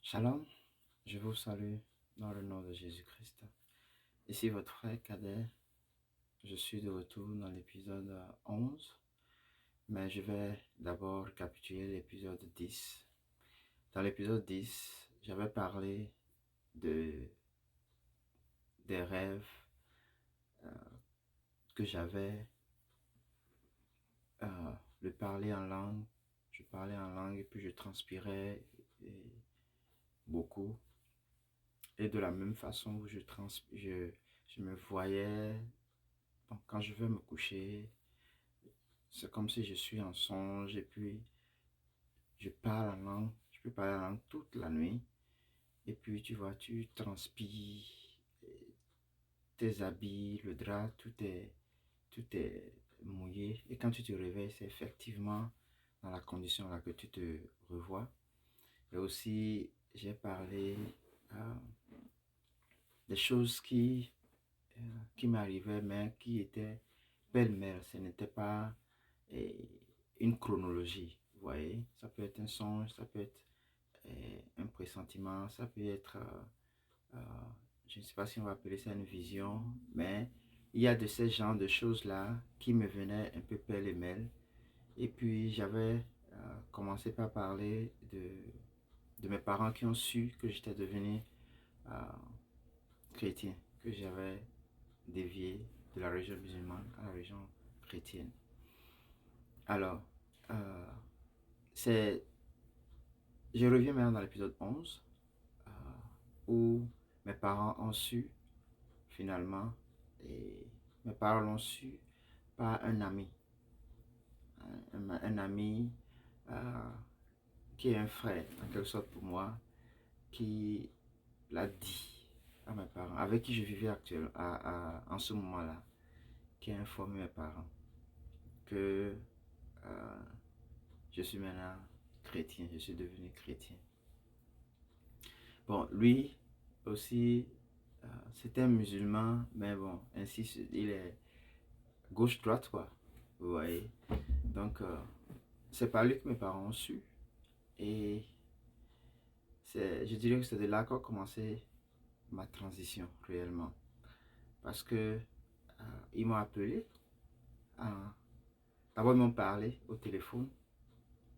Shalom, je vous salue dans le nom de Jésus-Christ. Ici votre frère Cadet, je suis de retour dans l'épisode 11, mais je vais d'abord récapituler l'épisode 10. Dans l'épisode 10, j'avais parlé de, des rêves euh, que j'avais, le parler en langue. Je parlais en langue et puis je transpirais beaucoup. Et de la même façon où je me voyais. Bon, quand je vais me coucher, c'est comme si je suis en songe et puis je parle en langue. Je peux parler en langue toute la nuit. Et puis tu vois, tu transpires, tes habits, le drap, tout est mouillé. Et quand tu te réveilles, c'est effectivement dans la condition là que tu te revois. Et aussi, j'ai parlé euh, des choses euh, qui m'arrivaient, mais qui étaient pêle-mêle. Ce n'était pas et une chronologie, vous voyez. Ça peut être un songe, ça peut être un pressentiment, ça peut être, je ne sais pas si on va appeler ça une vision, mais il y a de ces genres de choses-là qui me venaient un peu pêle-mêle. Et puis j'avais commencé par parler de mes parents qui ont su que j'étais devenu euh, chrétien, que j'avais dévié de la religion musulmane à la religion chrétienne. Alors, euh, c'est je reviens maintenant dans l'épisode 11 euh, où mes parents ont su finalement, et mes parents l'ont su par un ami, un ami euh, qui est un frère en quelque sorte pour moi, qui l'a dit à mes parents, avec qui je vivais actuellement, en ce moment-là, qui a informé mes parents que euh, je suis maintenant chrétien, je suis devenu chrétien. Bon, lui aussi, c'était un musulman, mais bon, ainsi, il est gauche-droite, quoi. Vous voyez? Donc, c'est par lui que mes parents ont su. Et je dirais que c'est de là qu'a commencé ma transition, réellement. Parce que ils m'ont appelé, euh, d'abord ils m'ont parlé au téléphone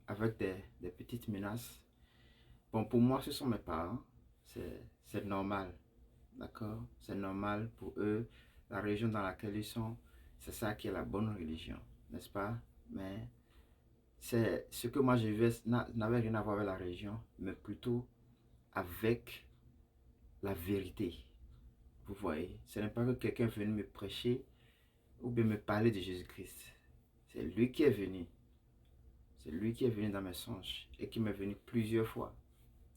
avec des petites menaces. Bon, pour moi, ce sont mes parents. C'est normal. D'accord? C'est normal pour eux. La religion dans laquelle ils sont, c'est ça qui est la bonne religion, n'est-ce pas? Mais c'est ce que moi je vivais n'avait rien à voir avec la religion, mais plutôt avec la vérité. Vous voyez? Ce n'est pas que quelqu'un est venu me prêcher ou bien me parler de Jésus-Christ. C'est lui qui est venu. C'est lui qui est venu dans mes songes et qui m'est venu plusieurs fois.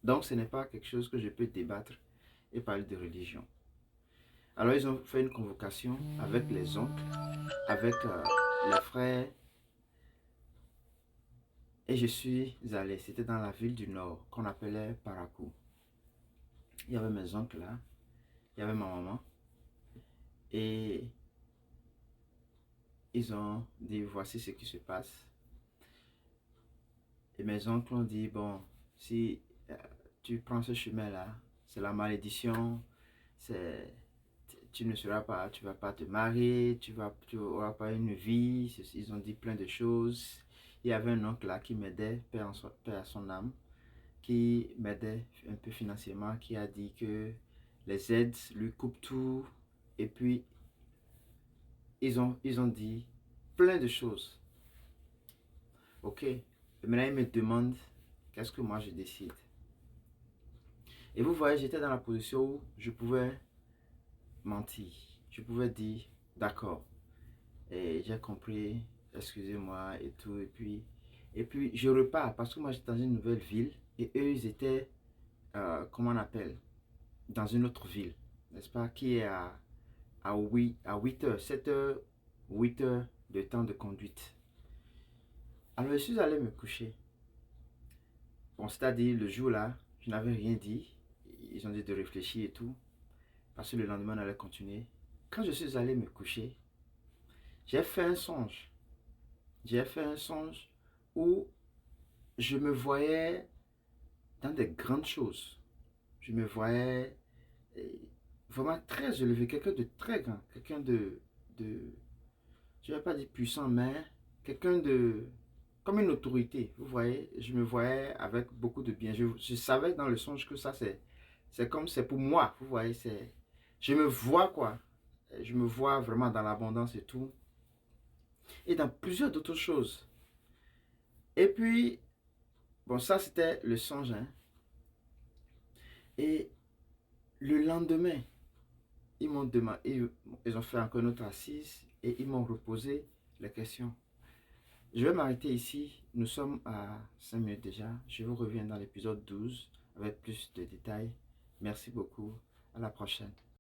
Donc ce n'est pas quelque chose que je peux débattre et parler de religion. Alors ils ont fait une convocation avec les oncles, avec les frères, et je suis allé. C'était dans la ville du Nord qu'on appelait Parakou. Il y avait mes oncles là, il y avait ma maman, et ils ont dit voici ce qui se passe. Et mes oncles ont dit bon, si tu prends ce chemin là, c'est la malédiction, c'est tu ne seras pas, tu vas pas te marier, tu auras pas une vie. Ils ont dit plein de choses. Il y avait un oncle là qui m'aidait, paix à son âme, qui m'aidait un peu financièrement, qui a dit que les aides lui coupent tout. Et puis, ils ont dit plein de choses. Ok. Et maintenant, ils me demandent qu'est-ce que moi je décide. Et vous voyez, j'étais dans la position où je pouvais mentir. Je pouvais dire, d'accord, et j'ai compris, excusez-moi et tout. Et puis je repars parce que moi j'étais dans une nouvelle ville et eux ils étaient, comment on appelle, dans une autre ville, n'est-ce pas, qui est à 8 heures, 7 heures, 8 heures de temps de conduite. Alors je suis allé me coucher. Bon, c'est-à-dire le jour là, je n'avais rien dit. Ils ont dit de réfléchir et tout, parce que le lendemain on allait continuer. Quand je suis allé me coucher, j'ai fait un songe. J'ai fait un songe où je me voyais dans des grandes choses. Je me voyais vraiment très élevé, quelqu'un de très grand, quelqu'un de je ne vais pas dire puissant, mais quelqu'un de, comme une autorité, vous voyez, je me voyais avec beaucoup de bien. Je savais dans le songe que ça, c'est comme, c'est pour moi, vous voyez, je me vois quoi, je me vois vraiment dans l'abondance et tout, et dans plusieurs d'autres choses. Et puis, bon, ça c'était le songe, hein. Et le lendemain, ils m'ont demandé, ils ont fait encore une autre assise, et ils m'ont reposé la question. Je vais m'arrêter ici. Nous sommes à 5 minutes déjà. Je vous reviens dans l'épisode 12 avec plus de détails. Merci beaucoup. À la prochaine.